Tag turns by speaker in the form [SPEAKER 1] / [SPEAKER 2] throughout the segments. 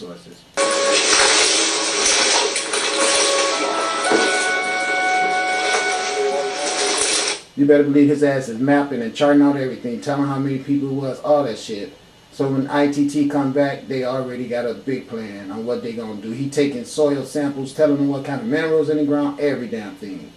[SPEAKER 1] sources. You better believe his ass is mapping and charting out everything, telling how many people it was, all that shit. So when ITT come back, they already got a big plan on what they gonna do. He taking soil samples, telling them what kind of minerals in the ground, every damn thing.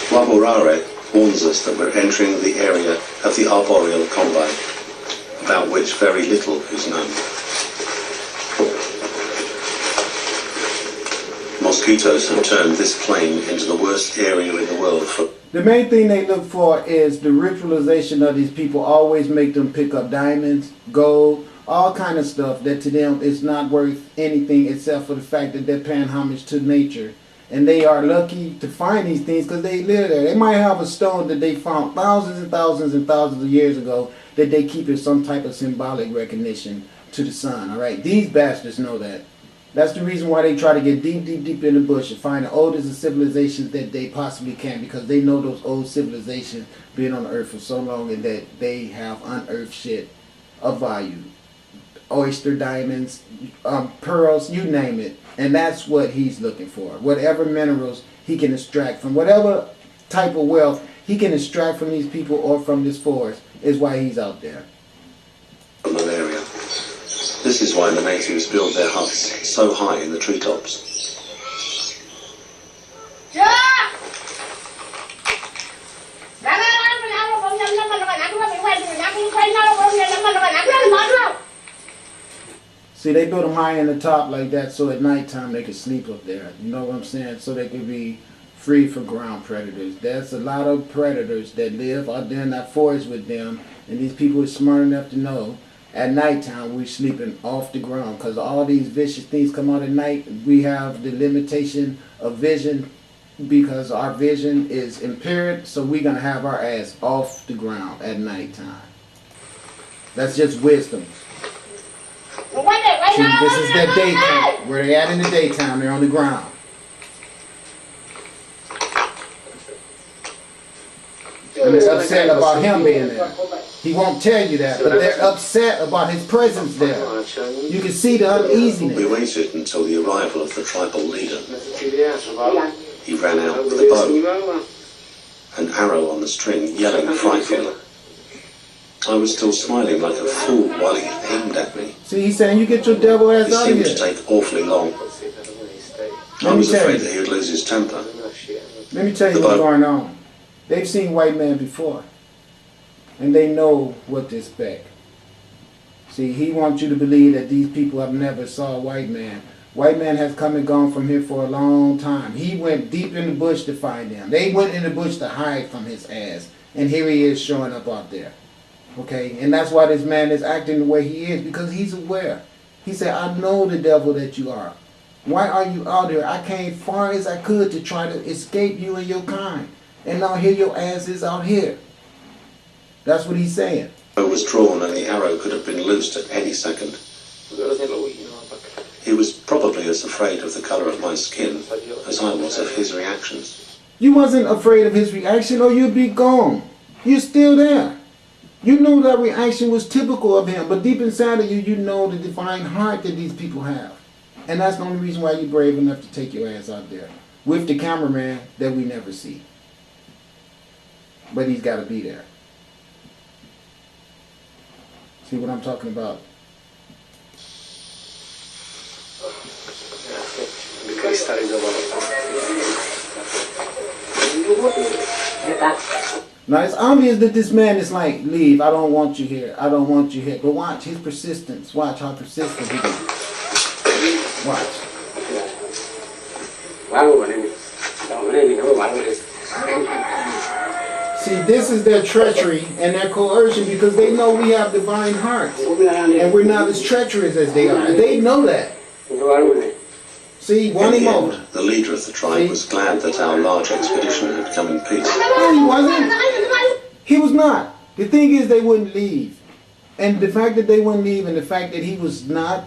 [SPEAKER 2] Waborare warns us that we're entering the area of the arboreal combine, about which very little is known. Mosquitoes have turned this plain into the worst area in the world for...
[SPEAKER 1] The main thing they look for is the ritualization of these people. Always make them pick up diamonds, gold, all kind of stuff that to them is not worth anything except for the fact that they're paying homage to nature. And they are lucky to find these things because they live there. They might have a stone that they found thousands and thousands and thousands of years ago that they keep as some type of symbolic recognition to the sun. All right, these bastards know that. That's the reason why they try to get deep, deep, deep in the bush and find the oldest of civilizations that they possibly can, because they know those old civilizations been on the earth for so long and that they have unearthed shit of value. Oyster diamonds, pearls, you name it. And that's what he's looking for. Whatever minerals he can extract from whatever type of wealth he can extract from these people or from this forest is why he's out there.
[SPEAKER 2] Malaria. This is why the natives build their huts so high in the treetops.
[SPEAKER 1] See, they build them high in the top like that so at nighttime they can sleep up there. You know what I'm saying? So they can be free from ground predators. There's a lot of predators that live out there in that forest with them, and these people are smart enough to know at nighttime we're sleeping off the ground because all these vicious things come out at night. We have the limitation of vision because our vision is impaired, so we're going to have our ass off the ground at nighttime. That's just wisdom. See, this is their daytime. Where they at in the daytime, they're on the ground. And they're upset about him being there. He won't tell you that, but they're upset about his presence there. You can see the uneasiness.
[SPEAKER 2] We waited until the arrival of the tribal leader. He ran out with a bow, an arrow on the string, yelling frightfully. I was still smiling like a fool while he aimed at me.
[SPEAKER 1] See, he's saying, you get your devil ass out of here.
[SPEAKER 2] It seemed to take awfully long. I was afraid that he would lose his temper.
[SPEAKER 1] Let me tell you what's going on. They've seen white men before. And they know what to expect. See, he wants you to believe that these people have never saw a white man. White man has come and gone from here for a long time. He went deep in the bush to find them. They went in the bush to hide from his ass. And here he is showing up out there. Okay, and that's why this man is acting the way he is, because he's aware. He said, I know the devil that you are. Why are you out there? I came far as I could to try to escape you and your kind. And now here your ass is out here. That's what he's saying.
[SPEAKER 2] The bow was drawn and the arrow could have been loosed at any second. He was probably as afraid of the colour of my skin as I was of his reactions.
[SPEAKER 1] You wasn't afraid of his reaction or you'd be gone. You're still there. You know that reaction was typical of him, but deep inside of you, you know the divine heart that these people have. And that's the only reason why you're brave enough to take your ass out there with the cameraman that we never see. But he's got to be there. See what I'm talking about? Now it's obvious that this man is like, leave, I don't want you here, I don't want you here. But watch his persistence, watch how persistent he is. Watch. See, this is their treachery and their coercion because they know we have divine hearts. And we're not as treacherous as they are. They know that. See, won him over.
[SPEAKER 2] The leader of the tribe was glad that our large expedition had come in peace.
[SPEAKER 1] No, he wasn't. He was not. The thing is, they wouldn't leave. And the fact that they wouldn't leave and the fact that he was not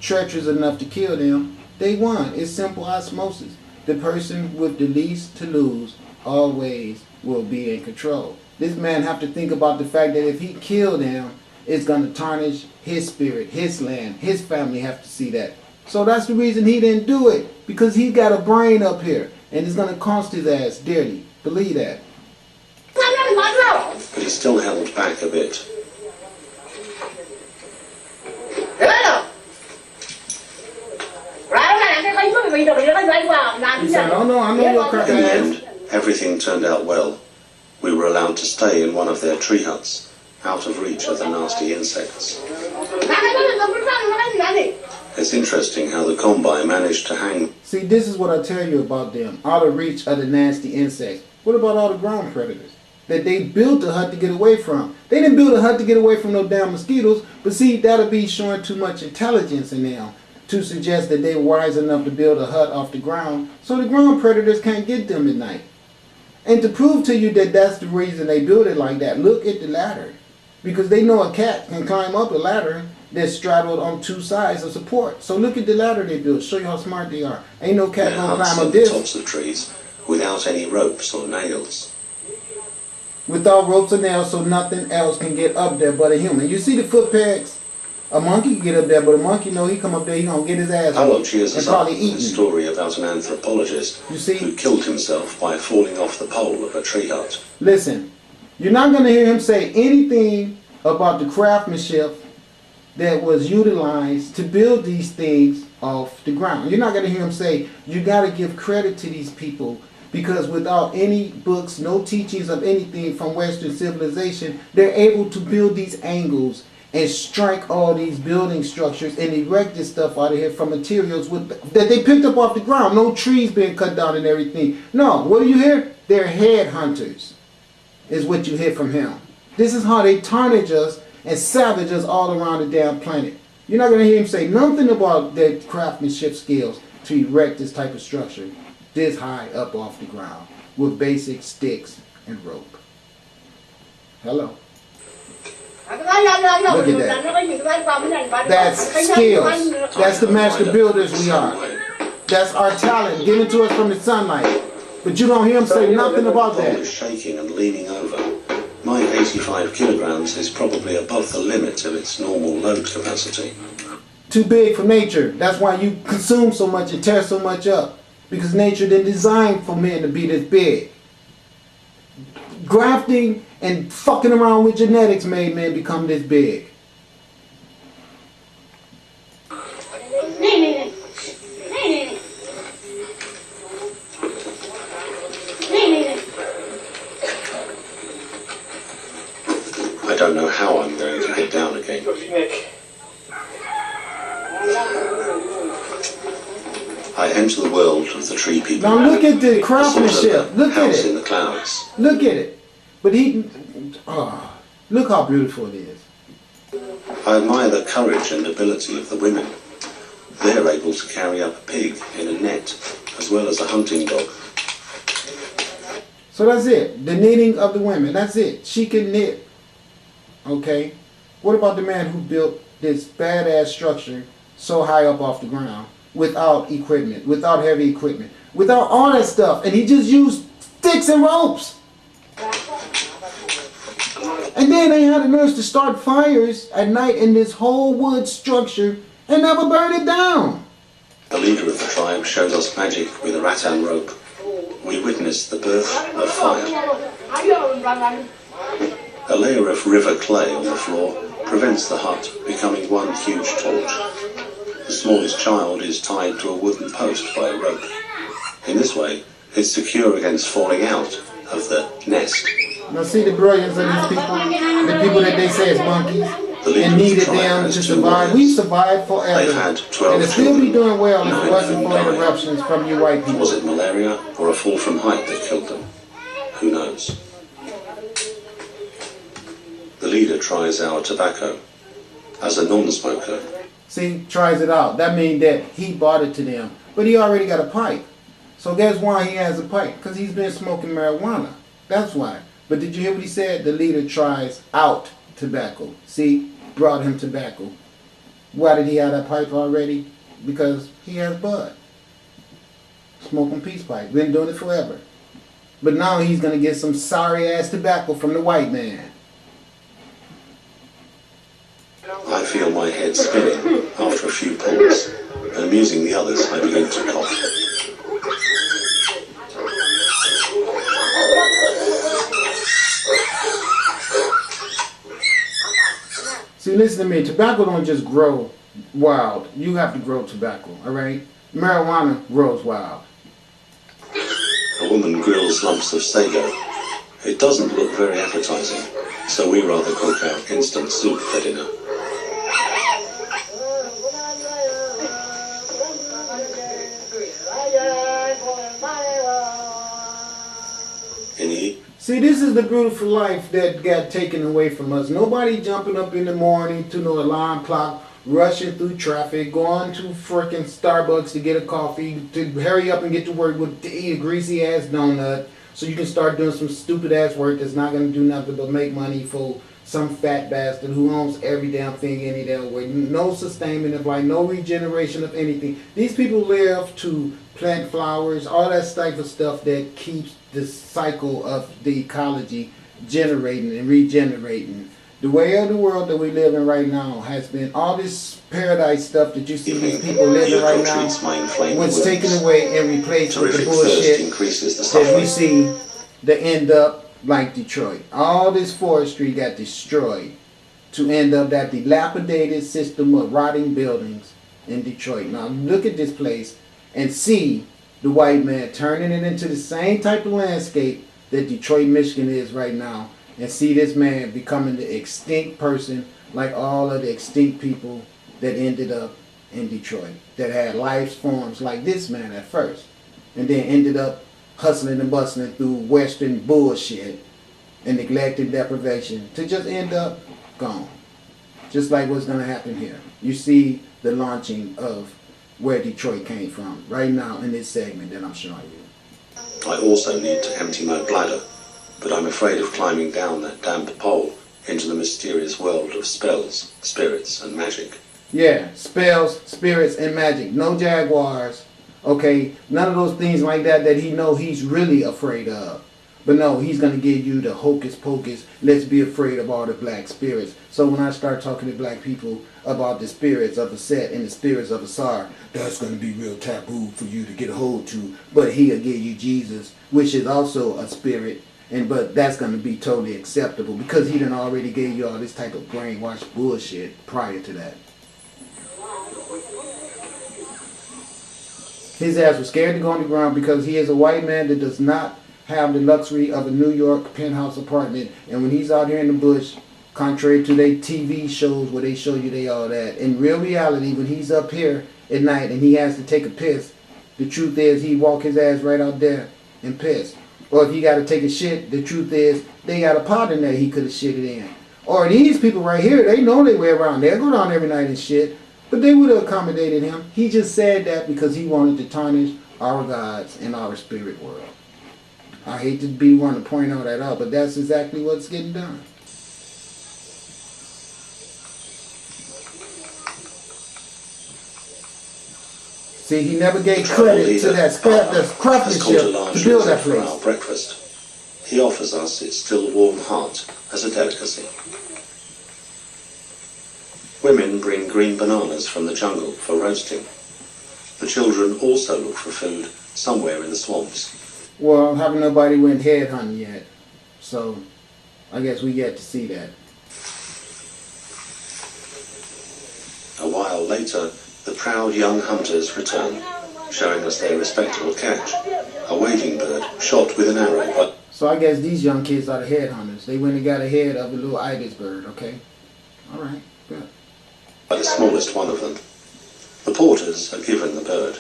[SPEAKER 1] treacherous enough to kill them, they won. It's simple osmosis. The person with the least to lose always will be in control. This man have to think about the fact that if he killed them, it's going to tarnish his spirit, his land, his family have to see that. So that's the reason he didn't do it, because he got a brain up here, and it's going to cost his ass dearly. Believe that.
[SPEAKER 2] But he still held back a bit.
[SPEAKER 1] He said, oh no, I know you're cracking
[SPEAKER 2] In the
[SPEAKER 1] ass.
[SPEAKER 2] end, everything turned out well. We were allowed to stay in one of their tree huts, out of reach of the nasty insects. It's interesting how the Combine managed to hang.
[SPEAKER 1] See, this is what I tell you about them. Out of reach of the nasty insects. What about all the ground predators that they built a hut to get away from? They didn't build a hut to get away from no damn mosquitoes, but see, that'll be showing too much intelligence in them to suggest that they were wise enough to build a hut off the ground so the ground predators can't get them at night. And to prove to you that that's the reason they build it like that, look at the ladder. Because they know a cat can climb up a ladder that's straddled on two sides of support. So look at the ladder they built. Show you how smart they are. Ain't no cat
[SPEAKER 2] Their
[SPEAKER 1] gonna
[SPEAKER 2] huts
[SPEAKER 1] climb
[SPEAKER 2] in
[SPEAKER 1] up
[SPEAKER 2] the
[SPEAKER 1] this
[SPEAKER 2] tops of trees without any ropes or nails.
[SPEAKER 1] without ropes or nails, so nothing else can get up there but a human. You see the foot pegs? A monkey can get up there, but a monkey know he come up there, he gonna get his ass
[SPEAKER 2] Hello
[SPEAKER 1] and
[SPEAKER 2] cheers us up
[SPEAKER 1] probably
[SPEAKER 2] with
[SPEAKER 1] eaten.
[SPEAKER 2] a story about an anthropologist
[SPEAKER 1] You see?
[SPEAKER 2] who killed himself by falling off the pole of a tree hut.
[SPEAKER 1] Listen, you're not gonna hear him say anything about the craftsmanship that was utilized to build these things off the ground. You're not going to hear him say, you got to give credit to these people, because without any books, no teachings of anything from Western civilization, they're able to build these angles and strike all these building structures and erect this stuff out of here from materials that they picked up off the ground. No trees being cut down and everything. No, what do you hear? They're headhunters, is what you hear from him. This is how they tarnish us and savage us all around the damn planet. You're not going to hear him say nothing about their craftsmanship skills to erect this type of structure this high up off the ground with basic sticks and rope. Hello. Look at that. That's skills. That's the master builders we are. That's our talent given to us from the sunlight. But you don't hear him say nothing about
[SPEAKER 2] The pole
[SPEAKER 1] that.
[SPEAKER 2] is shaking and leaning over. My 85 kilograms is probably above the limit of its normal load capacity.
[SPEAKER 1] Too big for nature. That's why you consume so much and tear so much up. Because nature didn't design for men to be this big. Grafting and fucking around with genetics made men become this big.
[SPEAKER 2] I don't know how I'm going to get down again. I enter the world of the tree people.
[SPEAKER 1] Now look at the
[SPEAKER 2] Sort
[SPEAKER 1] craftsmanship.
[SPEAKER 2] of
[SPEAKER 1] Look at
[SPEAKER 2] house in
[SPEAKER 1] it.
[SPEAKER 2] the clouds.
[SPEAKER 1] Look at it. But look how beautiful it is.
[SPEAKER 2] I admire the courage and ability of the women. They're able to carry up a pig in a net, as well as a hunting dog.
[SPEAKER 1] So that's it. The knitting of the women. That's it. She can knit. Okay? What about the man who built this badass structure so high up off the ground without equipment, without heavy equipment, without all that stuff, and he just used sticks and ropes? And then they had the nerve to start fires at night in this whole wood structure and never burn it down.
[SPEAKER 2] The leader of the tribe showed us magic with a rattan rope. We witnessed the birth of fire. A layer of river clay on the floor prevents the hut becoming one huge torch. The smallest child is tied to a wooden post by a rope. In this way, it's secure against falling out of the nest.
[SPEAKER 1] Now see the brilliance of these people, the people that they say is monkeys, and needed them to survive. We survived forever,
[SPEAKER 2] They've had 12
[SPEAKER 1] and it'd still be doing well if it
[SPEAKER 2] children.
[SPEAKER 1] wasn't for
[SPEAKER 2] 9 of them
[SPEAKER 1] interruptions from you white people.
[SPEAKER 2] Was it malaria or a fall from height that killed them? Who knows? The leader tries our tobacco. As a non-smoker,
[SPEAKER 1] See, tries it out. That means that he bought it to them, but he already got a pipe. So guess why he has a pipe? Because he's been smoking marijuana. That's why. But did you hear what he said? The leader tries out tobacco. See, brought him tobacco. Why did he have that pipe already? Because he has bud. Smoking peace pipe. Been doing it forever. But now he's going to get some sorry ass tobacco from the white man.
[SPEAKER 2] I feel my head spinning after a few pulls, and amusing the others, I begin to cough.
[SPEAKER 1] See, listen to me. Tobacco don't just grow wild. You have to grow tobacco, all right? Marijuana grows wild.
[SPEAKER 2] A woman grills lumps of sago. It doesn't look very appetizing, so we rather cook out instant soup for dinner.
[SPEAKER 1] See, this is the beautiful life that got taken away from us. Nobody jumping up in the morning to no alarm clock, rushing through traffic, going to frickin' Starbucks to get a coffee, to hurry up and get to work to eat a greasy ass donut so you can start doing some stupid ass work that's not going to do nothing but make money for some fat bastard who owns every damn thing any damn way. No sustainment of life, no regeneration of anything. These people live to plant flowers, all that type of stuff that keeps the cycle of the ecology generating and regenerating. The way of the world that we live in right now has been all this paradise stuff that you see these people living right now was taken away and replaced with the bullshit that we see that end up like Detroit. All this forestry got destroyed to end up that dilapidated system of rotting buildings in Detroit. Now look at this place and see the white man turning it into the same type of landscape that Detroit, Michigan is right now, and see this man becoming the extinct person like all of the extinct people that ended up in Detroit, that had life forms like this man at first, and then ended up hustling and bustling through Western bullshit and neglect and deprivation to just end up gone. Just like what's going to happen here. You see the launching of where Detroit came from right now in this segment that I'm showing you.
[SPEAKER 2] I also need to empty my bladder, but I'm afraid of climbing down that damp pole into the mysterious world of spells, spirits, and magic.
[SPEAKER 1] Yeah, spells, spirits, and magic. No jaguars. Okay, none of those things like that he know he's really afraid of. But no, he's going to give you the hocus pocus, let's be afraid of all the black spirits. So when I start talking to black people about the spirits of a Set and the spirits of a Sar, that's going to be real taboo for you to get a hold to. But he'll give you Jesus, which is also a spirit, but that's going to be totally acceptable because he done already gave you all this type of brainwashed bullshit prior to that. His ass was scared to go on the ground because he is a white man that does not have the luxury of a New York penthouse apartment. And when he's out here in the bush, contrary to their TV shows where they show you they all that, in real reality, when he's up here at night and he has to take a piss, the truth is he walk his ass right out there and piss. Or if he got to take a shit, the truth is they got a pot in there he could have shitted in. Or these people right here, they know they way around. They'll go down every night and shit. But they would have accommodated him. He just said that because he wanted to tarnish our gods and our spirit world. I hate to be one to point all that out, but that's exactly what's getting done. See, he never gave credit to that craftsmanship to build that place.
[SPEAKER 2] For our breakfast. He offers us its still warm heart as a delicacy. Women bring green bananas from the jungle for roasting. The children also look for food somewhere in the swamps.
[SPEAKER 1] Well, haven't nobody went head hunting yet, so I guess we yet to see that.
[SPEAKER 2] A while later, the proud young hunters return, showing us their respectable catch, a wading bird shot with an arrow.
[SPEAKER 1] So I guess these young kids are the head hunters. They went and got a head of a little ibis bird, okay? All right, good.
[SPEAKER 2] By the smallest one of them. The porters are given the bird.